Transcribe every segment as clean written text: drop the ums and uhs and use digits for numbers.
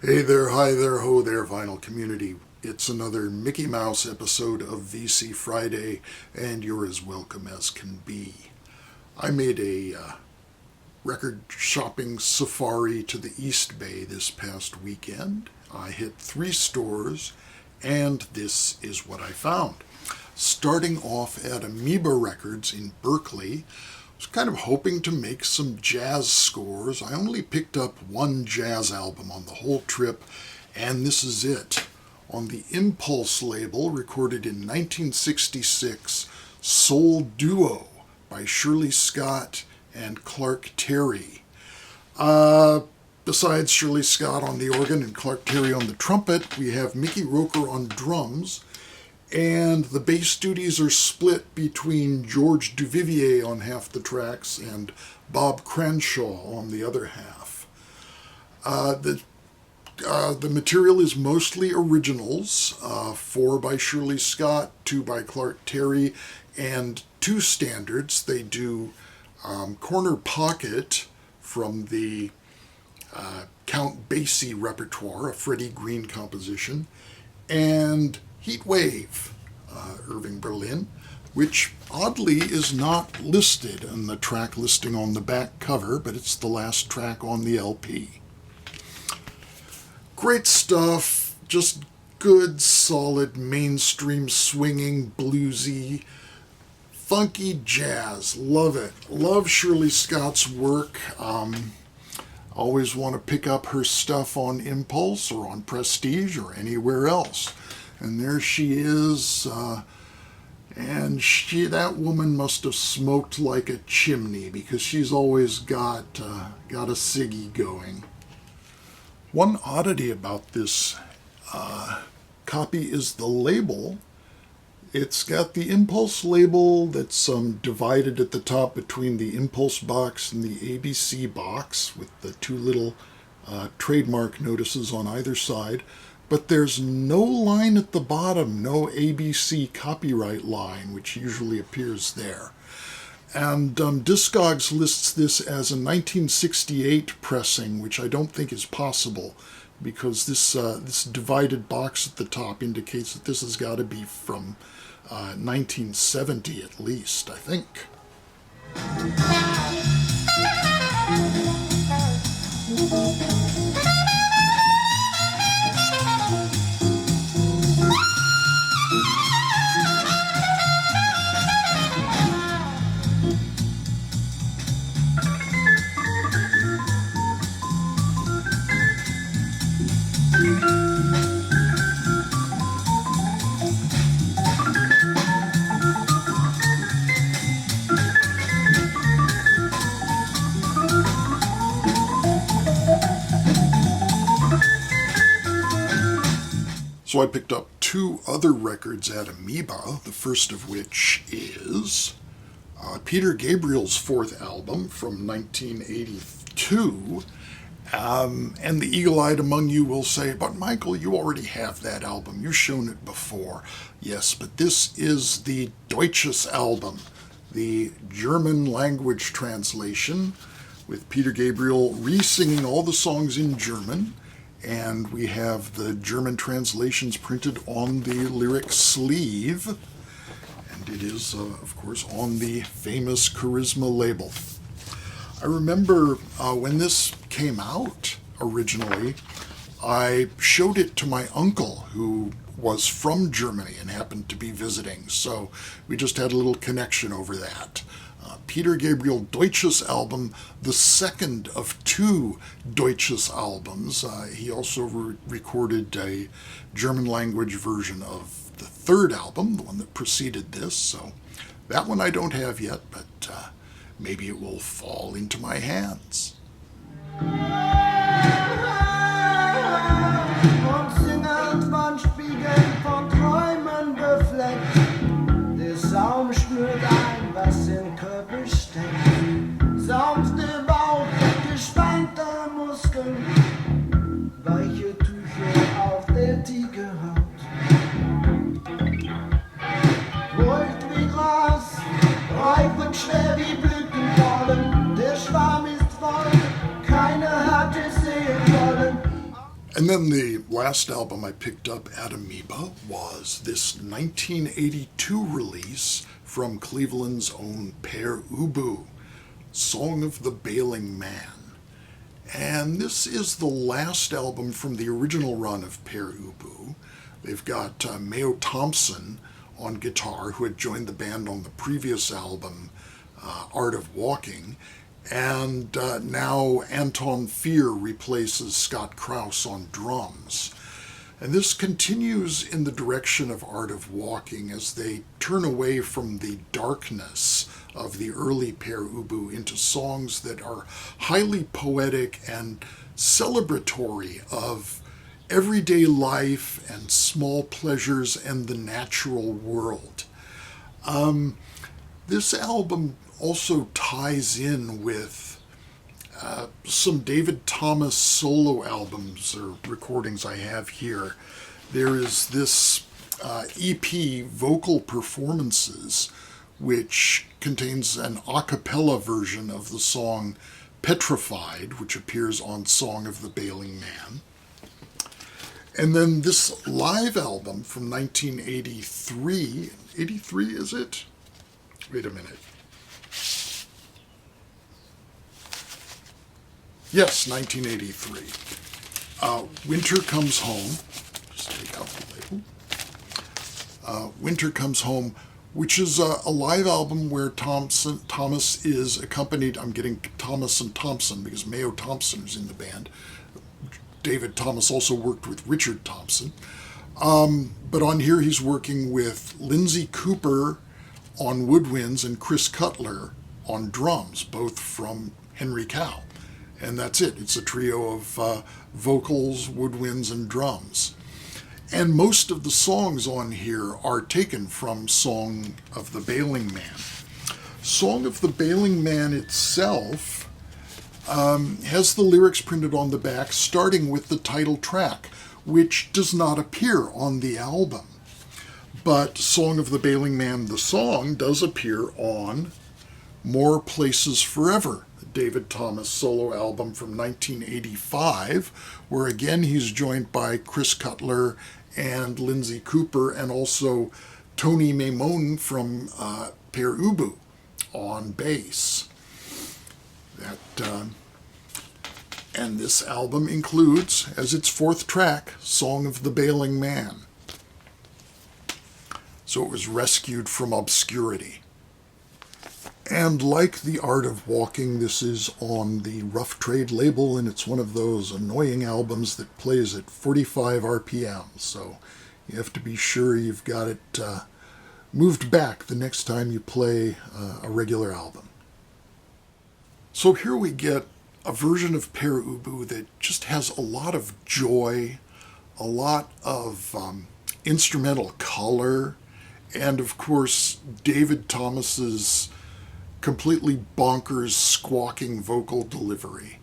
Hey there, hi there, ho there, vinyl community. It's another Mickey Mouse episode of VC Friday, and you're as welcome as can be. I made a record shopping safari to the East Bay this past weekend. I hit 3 stores, and this is what I found. Starting off at Amoeba Records in Berkeley, I was kind of hoping to make some jazz scores. I only picked up one jazz album on the whole trip, and this is it. On the Impulse label, recorded in 1966, Soul Duo by Shirley Scott and Clark Terry. Besides Shirley Scott on the organ and Clark Terry on the trumpet, we have Mickey Roker on drums, and the bass duties are split between George Duvivier on half the tracks and Bob Cranshaw on the other half. The material is mostly originals, 4 by Shirley Scott, 2 by Clark Terry, and 2 standards. They do Corner Pocket from the Count Basie repertoire, a Freddie Green composition, and Heat Wave, Irving Berlin, which oddly is not listed in the track listing on the back cover, but it's the last track on the LP. Great stuff, just good, solid, mainstream, swinging, bluesy, funky jazz. Love it. Love Shirley Scott's work. Always want to pick up her stuff on Impulse or on Prestige or anywhere else. And there she is, and that woman must have smoked like a chimney because she's always got a ciggy going. One oddity about this copy is the label. It's got the Impulse label that's divided at the top between the Impulse box and the ABC box with the 2 little trademark notices on either side. But there's no line at the bottom, no ABC copyright line, which usually appears there. And Discogs lists this as a 1968 pressing, which I don't think is possible, because this divided box at the top indicates that this has got to be from 1970 at least, I think. So I picked up 2 other records at Amoeba, the first of which is Peter Gabriel's 4th album from 1982. And the eagle-eyed among you will say, but Michael, you already have that album. You've shown it before. Yes, but this is the Deutsches album, the German language translation, with Peter Gabriel re-singing all the songs in German. And we have the German translations printed on the lyric sleeve. And it is, of course, on the famous Charisma label. I remember when this came out originally, I showed it to my uncle, who was from Germany and happened to be visiting. So we just had a little connection over that. Peter Gabriel Deutsches album, the second of 2 Deutsches albums. He also recorded a German language version of the 3rd album, the one that preceded this. So that one I don't have yet, but maybe it will fall into my hands. Was im Körper steckt, sanfte Bauch, gespannte Muskeln, weiche Tücher auf der Tigerhaut. Ruhig wie Gras, reif und schwer wie Blütenpollen, der Schwarm ist voll, keiner hat es And then the last album I picked up at Amoeba was this 1982 release from Cleveland's own Pere Ubu, Song of the Bailing Man. And this is the last album from the original run of Pere Ubu. They've got Mayo Thompson on guitar, who had joined the band on the previous album, Art of Walking. And now Anton Fear replaces Scott Krauss on drums. And this continues in the direction of Art of Walking as they turn away from the darkness of the early Pere Ubu into songs that are highly poetic and celebratory of everyday life and small pleasures and the natural world. This album also ties in with some David Thomas solo albums or recordings I have here. There is this EP, Vocal Performances, which contains an a cappella version of the song Petrified, which appears on Song of the Bailing Man. And then this live album from 1983, 83 is it? Wait a minute. Yes, 1983. Winter Comes Home. Just take out the label. Winter Comes Home, which is a live album where Thomas is accompanied. I'm getting Thomas and Thompson because Mayo Thompson is in the band. David Thomas also worked with Richard Thompson. But on here he's working with Lindsay Cooper on woodwinds and Chris Cutler on drums, both from Henry Cow. And that's it. It's a trio of vocals, woodwinds, and drums. And most of the songs on here are taken from Song of the Bailing Man. Song of the Bailing Man itself has the lyrics printed on the back, starting with the title track, which does not appear on the album. But Song of the Bailing Man, the song, does appear on More Places Forever, David Thomas solo album from 1985, where again he's joined by Chris Cutler and Lindsay Cooper and also Tony Maimone from Pere Ubu on bass. And this album includes, as its fourth track, Song of the Bailing Man. So it was rescued from obscurity. And like the Art of Walking, this is on the Rough Trade label, and it's one of those annoying albums that plays at 45 RPM. So you have to be sure you've got it moved back the next time you play a regular album. So here we get a version of Pere Ubu that just has a lot of joy, a lot of instrumental color, and of course David Thomas's completely bonkers, squawking vocal delivery.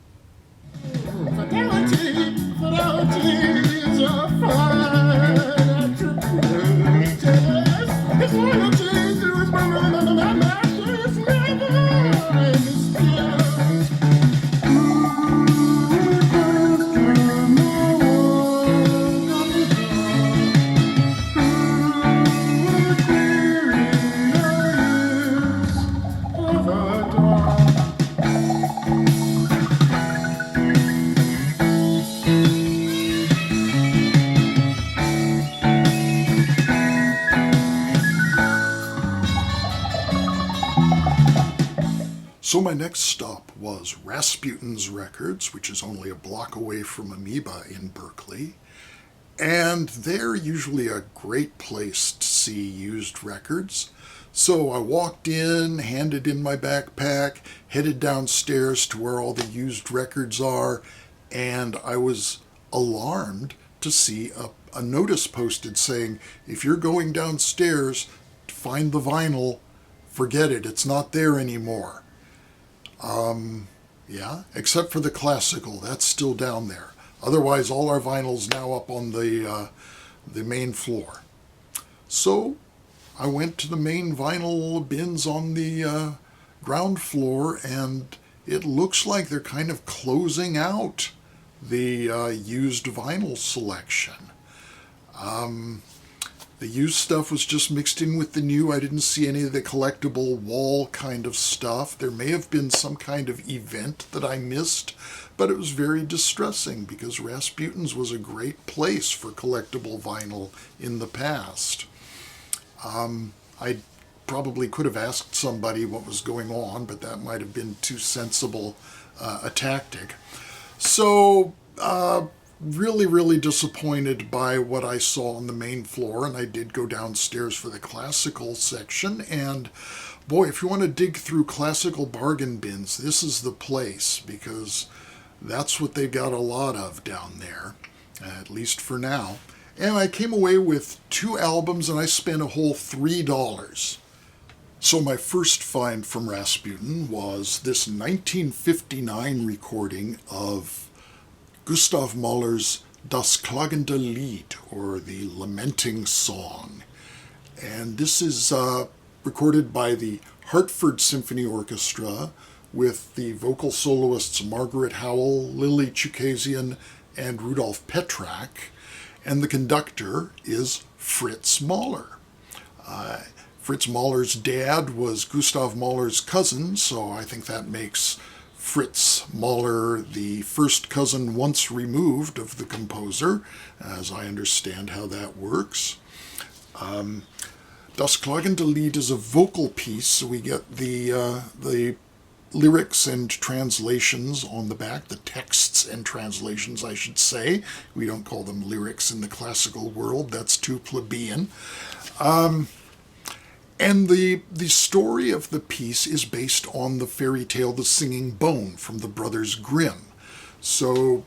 So my next stop was Rasputin's Records, which is only a block away from Amoeba in Berkeley. And they're usually a great place to see used records. So I walked in, handed in my backpack, headed downstairs to where all the used records are, and I was alarmed to see a notice posted saying, if you're going downstairs to find the vinyl, forget it, it's not there anymore. Yeah, except for the classical, that's still down there. Otherwise, all our vinyl's now up on the main floor. So I went to the main vinyl bins on the ground floor, and it looks like they're kind of closing out the used vinyl selection. The used stuff was just mixed in with the new. I didn't see any of the collectible wall kind of stuff. There may have been some kind of event that I missed, but it was very distressing because Rasputin's was a great place for collectible vinyl in the past. I probably could have asked somebody what was going on, but that might have been too sensible a tactic. So, really disappointed by what I saw on the main floor, and I did go downstairs for the classical section, and boy, if you want to dig through classical bargain bins, this is the place, because that's what they've got a lot of down there, at least for now. And I came away with 2 albums, and I spent a whole $3. So my first find from Rasputin was this 1959 recording of Gustav Mahler's Das klagende Lied, or the Lamenting Song. And this is recorded by the Hartford Symphony Orchestra with the vocal soloists Margaret Howell, Lily Chukasian, and Rudolf Petrak. And the conductor is Fritz Mahler. Fritz Mahler's dad was Gustav Mahler's cousin, so I think that makes Fritz Mahler the first cousin once removed of the composer, as I understand how that works. Das klagende Lied is a vocal piece, so we get the lyrics and translations on the back, the texts and translations, I should say. We don't call them lyrics in the classical world, that's too plebeian. And the story of the piece is based on the fairy tale The Singing Bone from the Brothers Grimm. So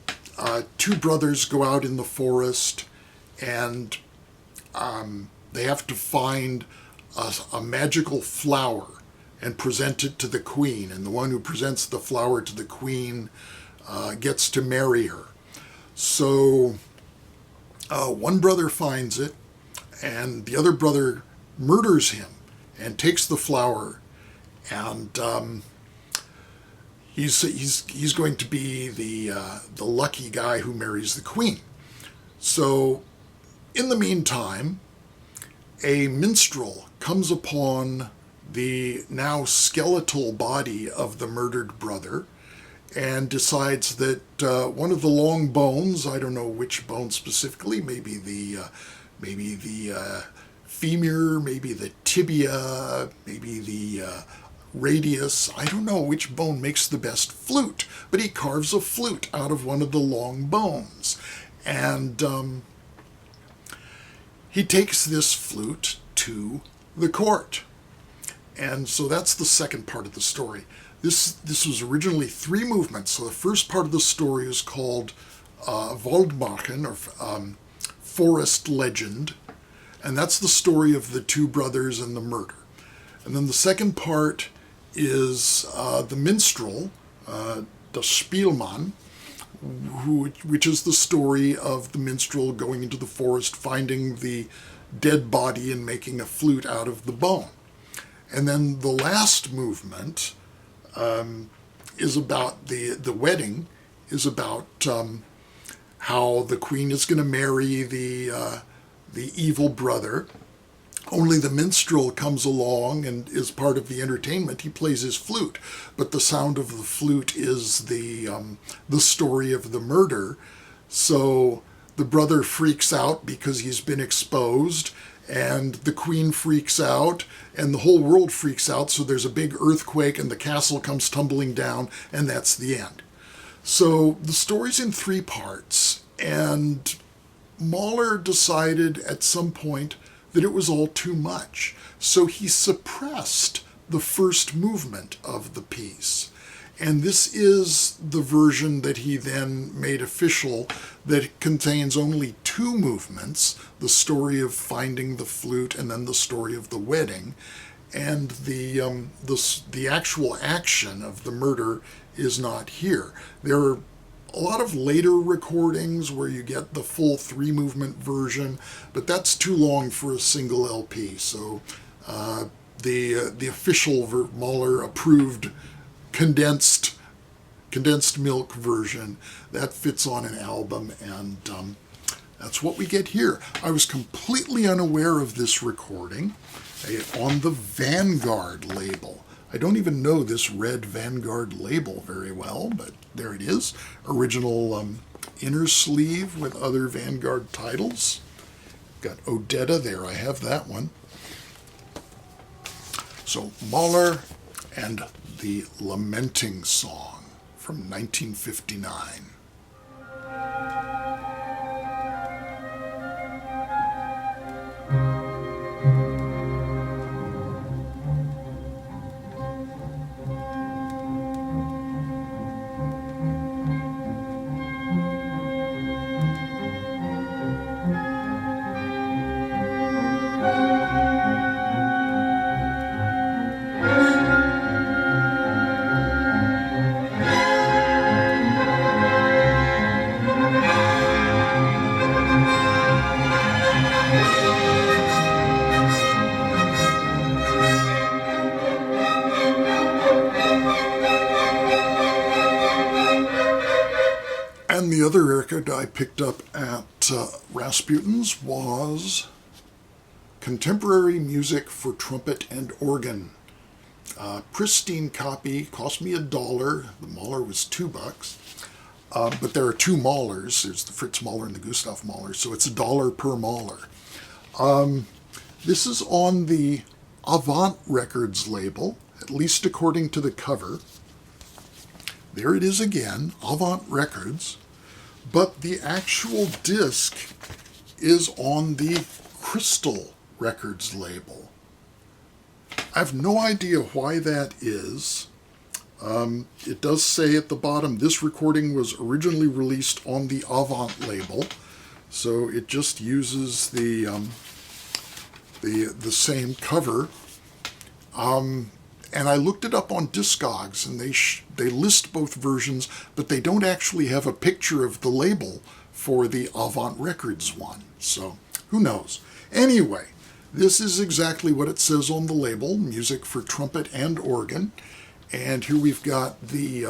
2 brothers go out in the forest, and they have to find a magical flower and present it to the queen. And the one who presents the flower to the queen gets to marry her. So one brother finds it, and the other brother murders him and takes the flower, and he's going to be the lucky guy who marries the queen. So, in the meantime, a minstrel comes upon the now skeletal body of the murdered brother and decides that one of the long bones, I don't know which bone specifically, maybe the femur, maybe the tibia, maybe the radius, I don't know which bone makes the best flute, but he carves a flute out of one of the long bones. And he takes this flute to the court. And so that's the second part of the story. This was originally 3 movements. So the first part of the story is called Waldmärchen, or Forest Legend. And that's the story of the 2 brothers and the murder. And then the second part is the minstrel, the Spielmann, which is the story of the minstrel going into the forest, finding the dead body and making a flute out of the bone. And then the last movement is about the wedding, is about how the queen is going to marry the evil brother. Only the minstrel comes along and is part of the entertainment. He plays his flute, but the sound of the flute is the story of the murder. So the brother freaks out because he's been exposed, and the queen freaks out, and the whole world freaks out. So there's a big earthquake, and the castle comes tumbling down, and that's the end. So the story's in 3 parts, and Mahler decided at some point that it was all too much. So he suppressed the first movement of the piece. And this is the version that he then made official, that contains only 2 movements, the story of finding the flute and then the story of the wedding. And the actual action of the murder is not here. There are a lot of later recordings where you get the full 3-movement version, but that's too long for a single LP. So the official Mahler approved condensed condensed milk version. That fits on an album, and that's what we get here. I was completely unaware of this recording on the Vanguard label. I don't even know this red Vanguard label very well, but there it is. Original inner sleeve with other Vanguard titles. Got Odetta there, I have that one. So Mahler and the Lamenting Song from 1959. And the other record I picked up at Rasputin's was Contemporary Music for Trumpet and Organ. Pristine copy, cost me $1. The Mahler was $2. But there are two Mahlers. There's the Fritz Mahler and the Gustav Mahler, so it's $1 per Mahler. This is on the Avant Records label, at least according to the cover. There it is again, Avant Records. But the actual disc is on the Crystal Records label. I have no idea why that is. It does say at the bottom, this recording was originally released on the Avant label, so it just uses the same cover. And I looked it up on Discogs, and they list both versions, but they don't actually have a picture of the label for the Avant Records one. So who knows? Anyway, this is exactly what it says on the label, music for trumpet and organ. And here we've got the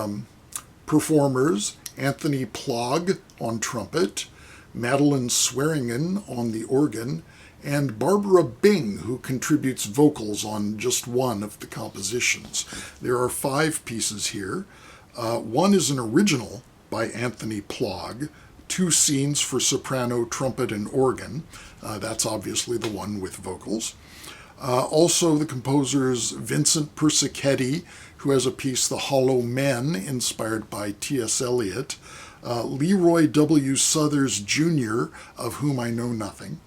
performers, Anthony Plog on trumpet, Madeline Swearingen on the organ, and Barbara Bing, who contributes vocals on just one of the compositions. There are 5 pieces here. One is an original by Anthony Plog, 2 scenes for soprano, trumpet, and organ. That's obviously the one with vocals. Also, the composer's Vincent Persichetti, who has a piece, The Hollow Men, inspired by T.S. Eliot. Leroy W. Suthers Jr., of whom I know nothing.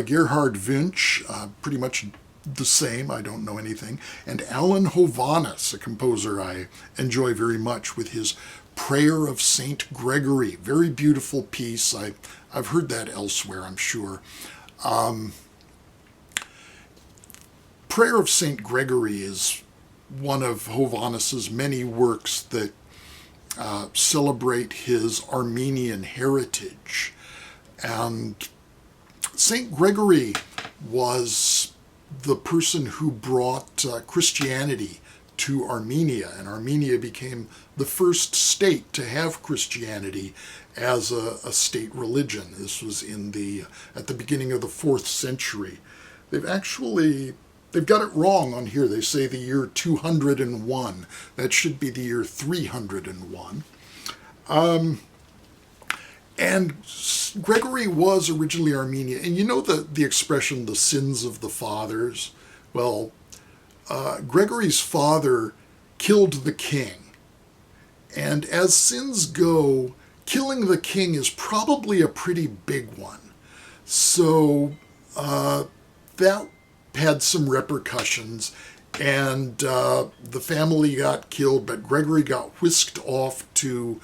Gerhard Wünsch, pretty much the same, I don't know anything. And Alan Hovhaness, a composer I enjoy very much, with his Prayer of St. Gregory. Very beautiful piece. I've heard that elsewhere, I'm sure. Prayer of St. Gregory is one of Hovhaness's many works that celebrate his Armenian heritage. And St. Gregory was the person who brought Christianity to Armenia, and Armenia became the first state to have Christianity as a state religion. This was at the beginning of the 4th century. They've got it wrong on here. They say the year 201. That should be the year 301. And Gregory was originally Armenian. And you know the expression, the sins of the fathers? Well, Gregory's father killed the king. And as sins go, killing the king is probably a pretty big one. So that had some repercussions. And the family got killed, but Gregory got whisked off to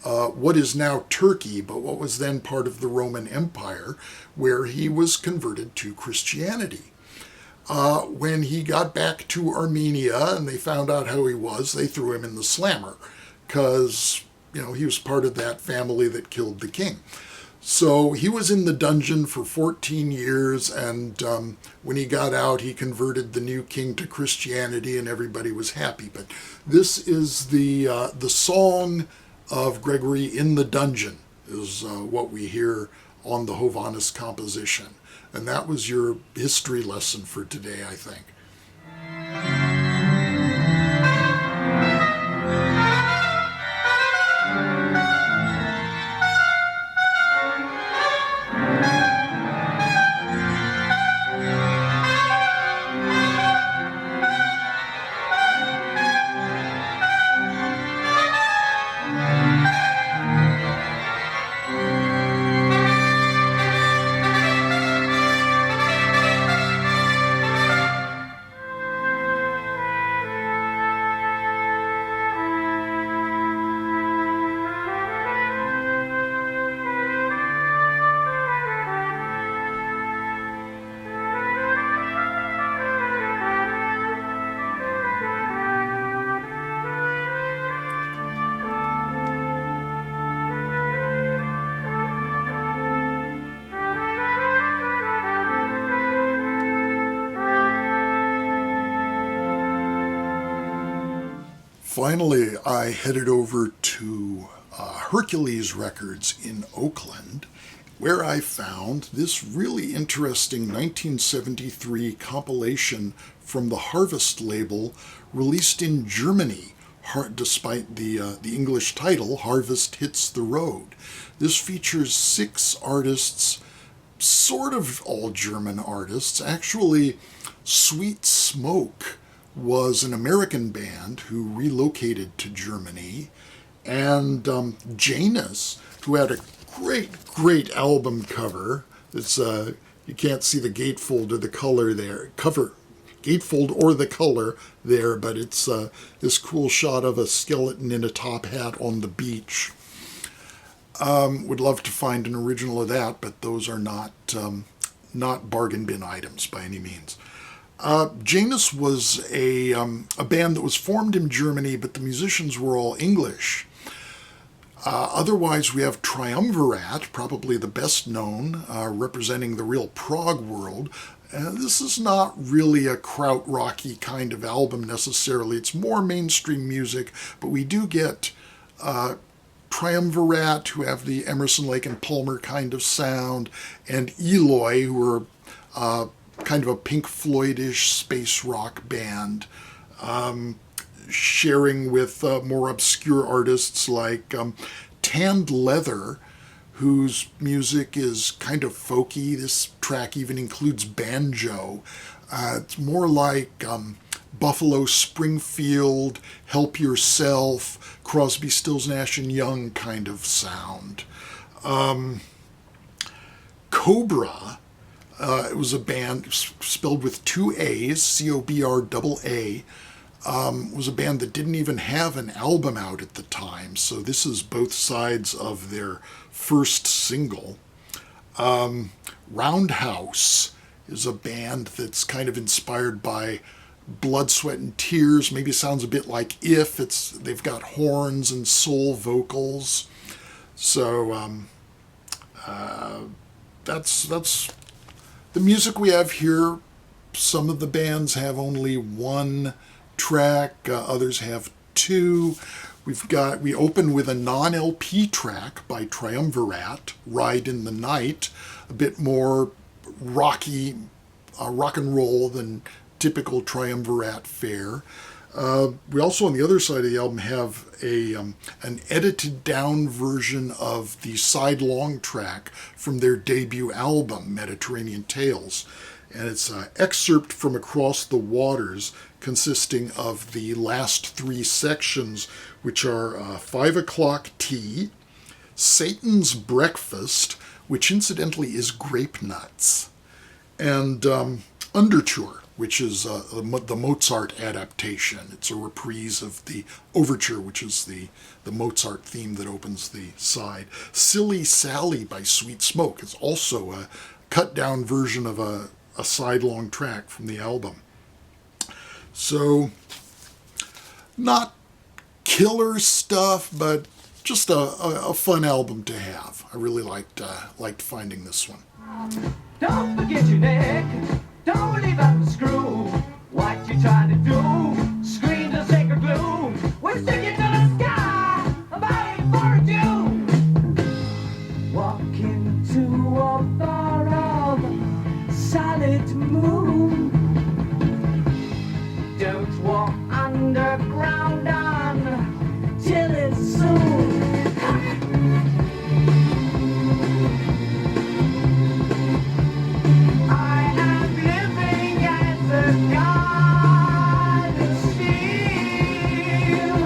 what is now Turkey, but what was then part of the Roman Empire, where he was converted to Christianity. When he got back to Armenia and they found out how he was, they threw him in the slammer because, he was part of that family that killed the king. So he was in the dungeon for 14 years, and when he got out, he converted the new king to Christianity, and everybody was happy. But this is the song of Gregory in the dungeon, is what we hear on the Hovannes composition. And that was your history lesson for today, I think. Finally, I headed over to Hercules Records in Oakland, where I found this really interesting 1973 compilation from the Harvest label, released in Germany, despite the English title, Harvest Hits the Road. This features 6 artists, sort of all German artists. Actually, Sweet Smoke was an American band who relocated to Germany, and Janus, who had a great album cover. It's you can't see the gatefold or the color there, gatefold or the color there, but it's this cool shot of a skeleton in a top hat on the beach. Would love to find an original of that, but those are not bargain bin items by any means. Janus was a band that was formed in Germany, but the musicians were all English. Otherwise, we have Triumvirate, probably the best known, representing the real prog world. This is not really a krautrocky kind of album necessarily. It's more mainstream music, but we do get Triumvirate, who have the Emerson, Lake and Palmer kind of sound, and Eloy, who are kind of a Pink Floyd-ish space rock band, sharing with more obscure artists like Tanned Leather, whose music is kind of folky. This track even includes banjo. It's more like Buffalo Springfield, Help Yourself, Crosby, Stills, Nash and Young kind of sound. Cobra, it was a band spelled with 2 A's, C-O-B-R-A-A, was a band that didn't even have an album out at the time, so this is both sides of their first single. Roundhouse is a band that's kind of inspired by Blood, Sweat and Tears. Maybe it sounds a bit like If. They've got horns and soul vocals. So that's the music we have here. Some of the bands have only 1 track, others have 2. We open with a non-LP track by Triumvirate, Ride in the Night, a bit more rocky, rock and roll than typical Triumvirate fare. We also, on the other side of the album, have an edited down version of the side-long track from their debut album, Mediterranean Tales. And it's an excerpt from Across the Waters, consisting of the last 3 sections, which are 5 O'Clock Tea, Satan's Breakfast, which incidentally is Grape Nuts, and Underture, which is the Mozart adaptation. It's a reprise of the overture, which is the Mozart theme that opens the side. Silly Sally by Sweet Smoke is also a cut-down version of a side-long track from the album. So, not killer stuff, but just a fun album to have. I really liked finding this one. Don't forget your neck, don't leave out the screw. What you trying to do? Scream the sacred glue. We'll stick it to the sky, about 842. Walk into a bar of solid moon. Don't walk underground until it's soon. I am living as a god of steel.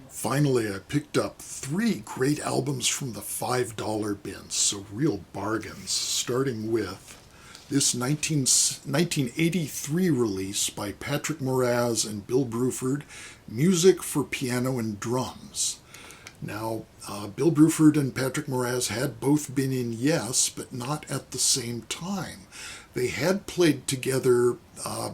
Finally, I picked up 3 great albums from the $5 bin, so real bargains, starting with this 1983 release by Patrick Moraz and Bill Bruford, Music for Piano and Drums. Now, Bill Bruford and Patrick Moraz had both been in Yes, but not at the same time. They had played together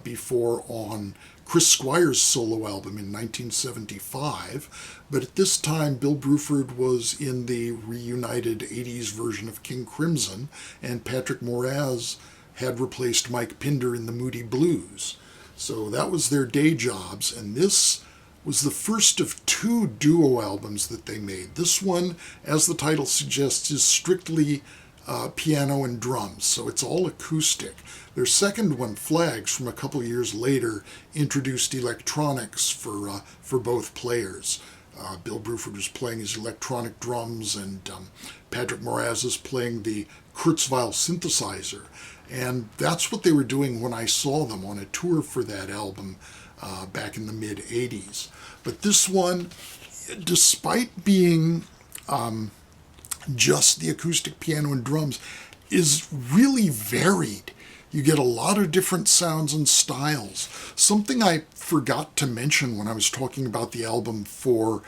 before on Chris Squire's solo album in 1975, but at this time Bill Bruford was in the reunited 80s version of King Crimson, and Patrick Moraz had replaced Mike Pinder in the Moody Blues. So that was their day jobs, and this was the first of 2 duo albums that they made. This one, as the title suggests, is strictly piano and drums, so it's all acoustic. Their second one, Flags, from a couple years later, introduced electronics for both players. Bill Bruford was playing his electronic drums, and Patrick Moraz is playing the Kurzweil synthesizer. And that's what they were doing when I saw them on a tour for that album back in the mid-'80s. But this one, despite being just the acoustic piano and drums, is really varied. You get a lot of different sounds and styles. Something I forgot to mention when I was talking about the album for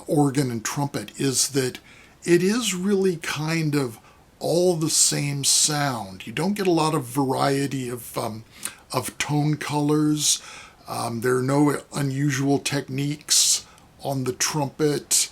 organ and trumpet is that it is really kind of all the same sound. You don't get a lot of variety of tone colors. There are no unusual techniques on the trumpet.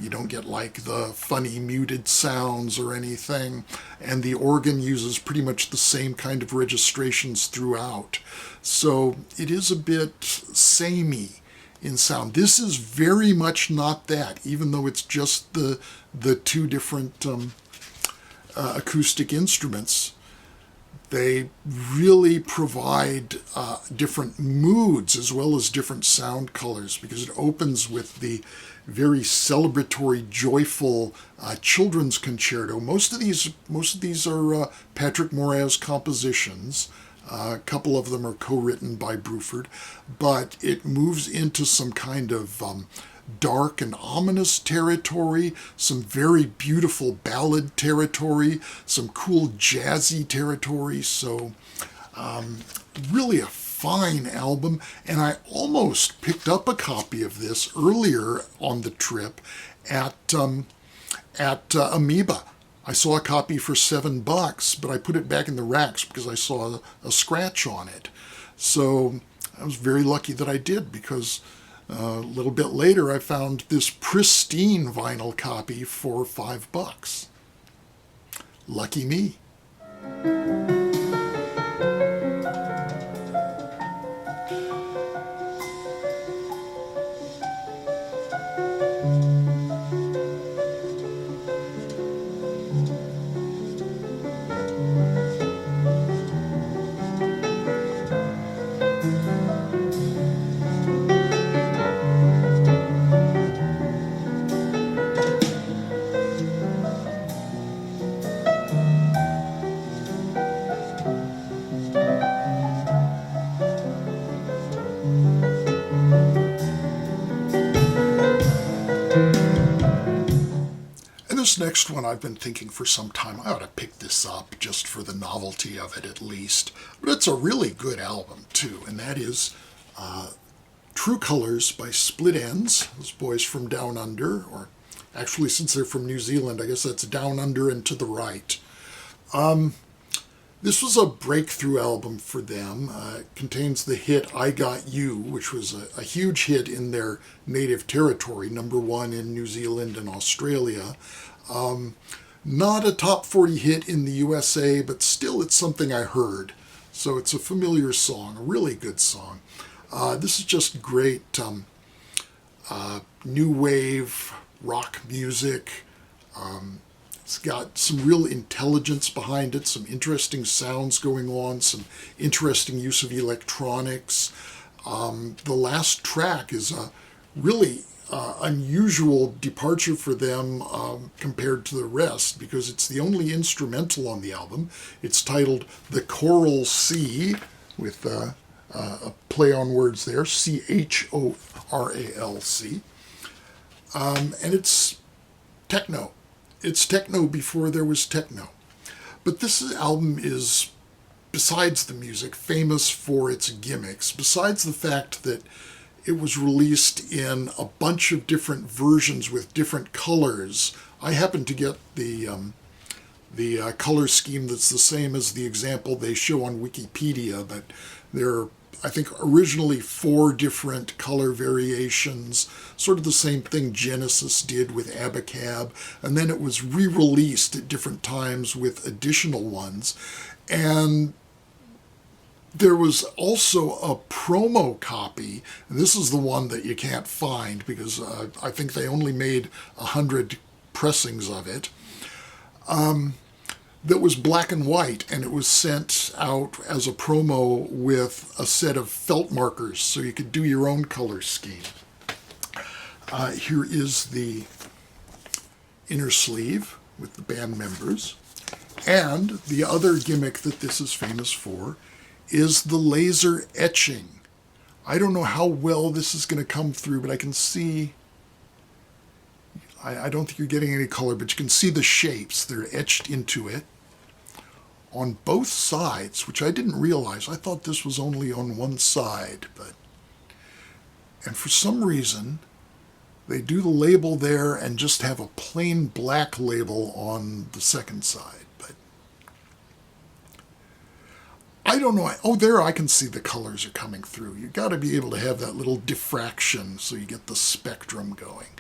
You don't get like the funny muted sounds or anything. And the organ uses pretty much the same kind of registrations throughout. So it is a bit samey in sound. This is very much not that, even though it's just the 2 different acoustic instruments. They really provide different moods as well as different sound colors, because it opens with the very celebratory, joyful children's concerto. Most of these are Patrick Moraz compositions. A couple of them are co-written by Bruford, but it moves into some kind of dark and ominous territory, some very beautiful ballad territory, some cool jazzy territory. So really a fine album, and I almost picked up a copy of this earlier on the trip at Amoeba. I saw a copy for $7, but I put it back in the racks because I saw a scratch on it. So I was very lucky that I did, because a little bit later I found this pristine vinyl copy for $5. Lucky me. This next one I've been thinking for some time. I ought to pick this up just for the novelty of it at least. But it's a really good album too, and that is True Colors by Split Enz, those boys from Down Under, or actually since they're from New Zealand, I guess that's Down Under and to the right. This was a breakthrough album for them. It contains the hit I Got You, which was a huge hit in their native territory, #1 in New Zealand and Australia. Not a top 40 hit in the USA, but still it's something I heard. So it's a familiar song, a really good song. This is just great new wave rock music. It's got some real intelligence behind it, some interesting sounds going on, some interesting use of electronics. The last track is a really unusual departure for them compared to the rest, because it's the only instrumental on the album. It's titled The Choral C, with a play on words there, CHORALC. And it's techno. It's techno before there was techno. But this album is, besides the music, famous for its gimmicks. Besides the fact that it was released in a bunch of different versions with different colors. I happen to get the color scheme that's the same as the example they show on Wikipedia, but there are, I think, originally 4 different color variations, sort of the same thing Genesis did with Abacab, and then it was re-released at different times with additional ones. And there was also a promo copy, and this is the one that you can't find because I think they only made 100 pressings of it, that was black and white, and it was sent out as a promo with a set of felt markers so you could do your own color scheme. Here is the inner sleeve with the band members. And the other gimmick that this is famous for is the laser etching. I don't know how well this is going to come through, but I can see, I don't think you're getting any color, but you can see the shapes. They're etched into it on both sides, which I didn't realize. I thought this was only on one side, and for some reason, they do the label there and just have a plain black label on the second side. But I don't know. Oh, there I can see the colors are coming through. You've got to be able to have that little diffraction so you get the spectrum going.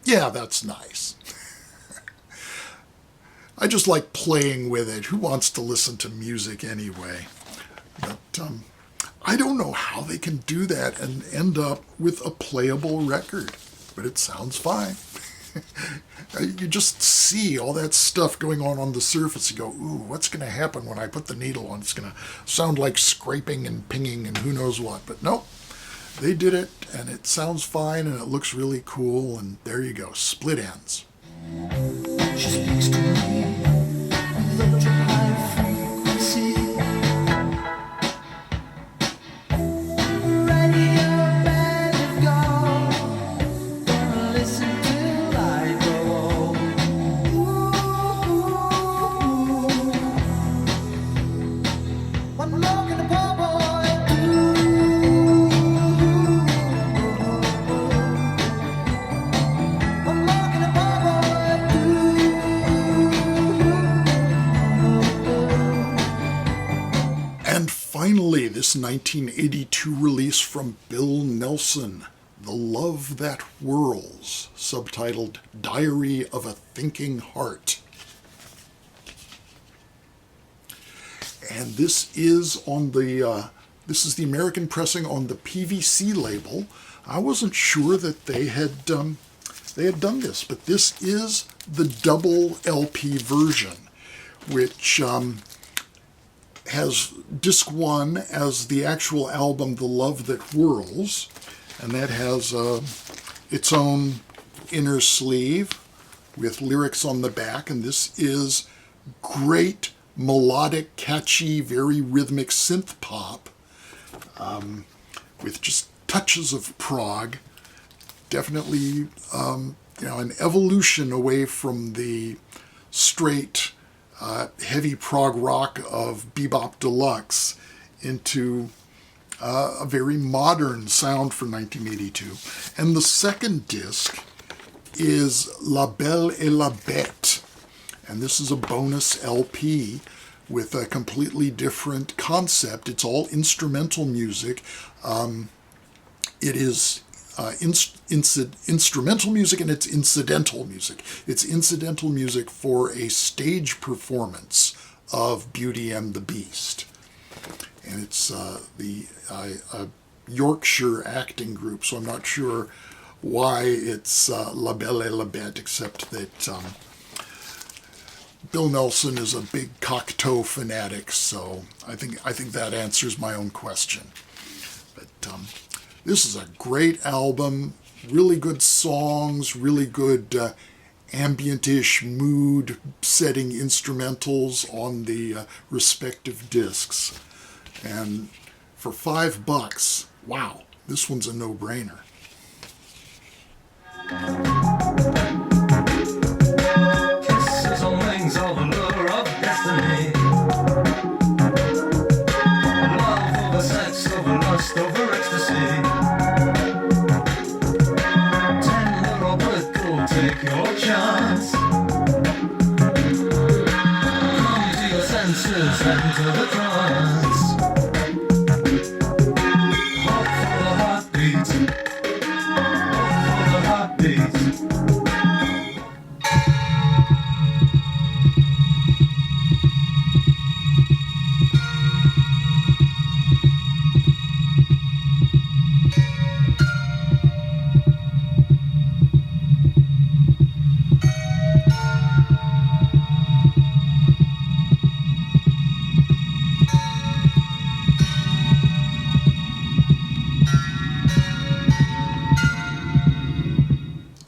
Yeah, that's nice. I just like playing with it. Who wants to listen to music anyway? But I don't know how they can do that and end up with a playable record, but it sounds fine. You just see all that stuff going on the surface. You go, ooh, what's going to happen when I put the needle on? It's going to sound like scraping and pinging and who knows what. But nope, they did it, and it sounds fine, and it looks really cool, and there you go, split ends. She speaks to me with ultra high frequency. Radio band is gone. Gonna listen till I go home. Ooh. What more can a poor boy do? What more can a poor boy do? And finally, this 1982 release from Bill Nelson, The Love That Whirls, subtitled Diary of a Thinking Heart. And this is on the the American pressing on the PVC label. I wasn't sure that they had done this, but this is the double LP version, which has disc 1 as the actual album, The Love That Whirls, and that has its own inner sleeve with lyrics on the back, and this is great melodic, catchy, very rhythmic synth pop with just touches of prog. Definitely an evolution away from the straight heavy prog rock of Bebop Deluxe into a very modern sound for 1982. And the second disc is La Belle et la Bête. And this is a bonus LP with a completely different concept. It's all instrumental music. It is instrumental music, and it's incidental music. It's incidental music for a stage performance of Beauty and the Beast. And it's a Yorkshire acting group, so I'm not sure why it's La Belle et la Bête, except that Bill Nelson is a big Cocteau fanatic, so I think that answers my own question. But this is a great album, really good songs, really good ambient-ish mood-setting instrumentals on the respective discs. And for $5, wow, this one's a no-brainer. Kisses and wings, all the lure of destiny. Love over sex, over lust, over ecstasy. Tender or brittle, take your chance. Come to your senses, enter the trance. Hope for the heartbeat. Hope for the heartbeat.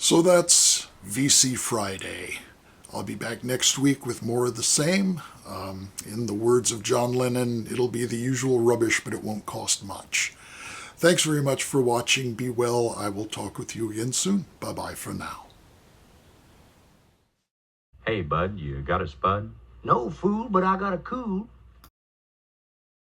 So that's VC Friday. I'll be back next week with more of the same. In the words of John Lennon, it'll be the usual rubbish, but it won't cost much. Thanks very much for watching. Be well. I will talk with you again soon. Bye-bye for now. Hey, bud, you got a spud? No fool, but I got a cool.